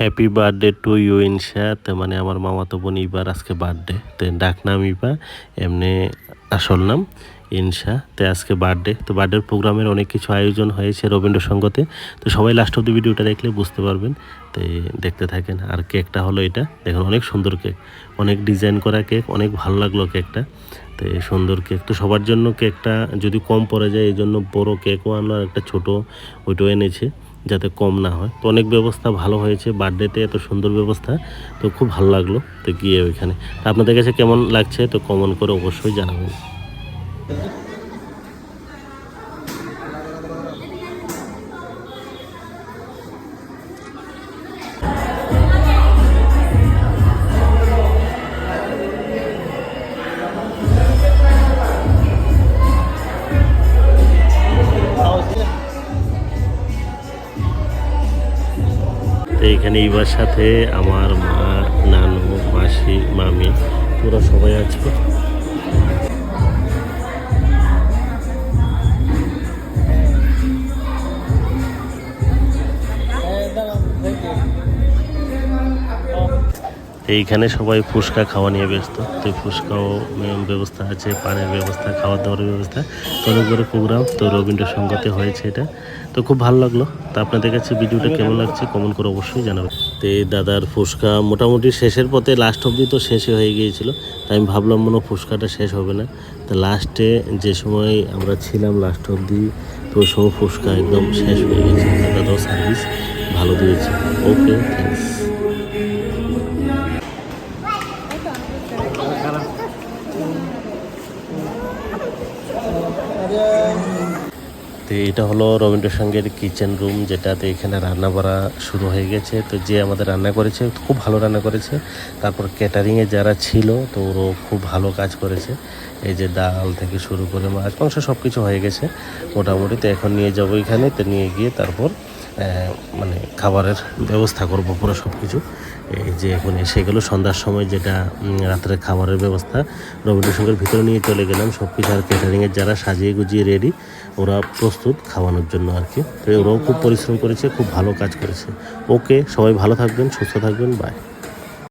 Happy birthday to you ইনশা। তো মানে আমার মামাতো বোন ইবার আজকে বার্থডে, তো ডাক নাম ইবা, এমনি আসল নাম ইনশা। তো আজকে বার্থডে, তো বার্থডের প্রোগ্রামের অনেক কিছু আয়োজন হয়েছে রবীন্দ্রসঙ্গতে। তো সবাই লাস্ট অব দি ভিডিওটা দেখলে বুঝতে পারবেন, তো দেখতে থাকেন। আর কেকটা হলো এটা দেখুন, অনেক সুন্দর কেক, অনেক ডিজাইন করা কেক, অনেক ভালো লাগলো কেকটা। তো এই সুন্দর কেক, তো সবার জন্য কেকটা যদি কম পড়ে যায় এই জন্য বড়ো কেকও আনলো, আর একটা ছোটো ওইটাও এনেছে যাতে কম না হয়। তো অনেক ব্যবস্থা ভালো হয়েছে বার্থডেতে, এত সুন্দর ব্যবস্থা, তো খুব ভালো লাগলো। তো গিয়ে ওইখানে তো আপনাদের কাছে কেমন লাগছে তো কমেন্ট করে অবশ্যই জানাবেন। তো এইখানে ইবার সাথে আমার মা, নানু, মাসি, মামি, পুরো সবাই আছে। এইখানে সবাই ফুচকা খাওয়া নিয়ে ব্যস্ত। তো ফুচকাও ব্যবস্থা আছে, পানের ব্যবস্থা, খাওয়ার দাওয়ার ব্যবস্থা। তো অনেক বড় প্রোগ্রাম, তো রবীন্দ্রসঙ্গতে হয়েছে এটা, তো খুব ভালো লাগলো। তো আপনাদের কাছে ভিডিওটা কেমন লাগছে কমেন্ট করে অবশ্যই জানাবেন। তো এই দাদার ফুচকা মোটামুটি শেষের পথে, লাস্ট অবধি তো শেষই হয়ে গিয়েছিল। তাই আমি ভাবলাম মনে ফুচকাটা শেষ হবে না, তো লাস্টে যে সময় আমরা ছিলাম লাস্ট অবধি, তো ওই সময় ফুচকা একদম শেষ হয়ে গেছে। দাদাও সার্ভিস ভালো দিয়েছে। ওকে, থ্যাংকস। তো এটা হলো রবীন্দ্রসঙ্গের কিচেন রুম, যেটাতে এখানে রান্না বাড়া শুরু হয়ে গেছে। তো যে আমাদের রান্না করেছে খুব ভালো রান্না করেছে। তারপর ক্যাটারিংয়ে যারা ছিল তো ওরও খুব ভালো কাজ করেছে। এই যে ডাল থেকে শুরু করে মাছ মাংস সব কিছু হয়ে গেছে মোটামুটি। তো এখন নিয়ে যাবো এখানে, তো নিয়ে গিয়ে তারপর মানে খাবারের ব্যবস্থা করব পুরো সব কিছু। এই যে এখন এসে গেলো সন্ধ্যার সময়, যেটা রাত্রের খাবারের ব্যবস্থা রবীন্দ্রসঙ্গের ভিতরে নিয়ে চলে গেলাম সব কিছু। আর ক্যাটারিংয়ের যারা সাজিয়ে গুজিয়ে রেডি, ওরা প্রস্তুত খাওয়ানোর জন্য আর কি। তো ওরাও খুব পরিশ্রম করেছে, খুব ভালো কাজ করেছে। ওকে, সবাই ভালো থাকবেন, সুস্থ থাকবেন, বাই।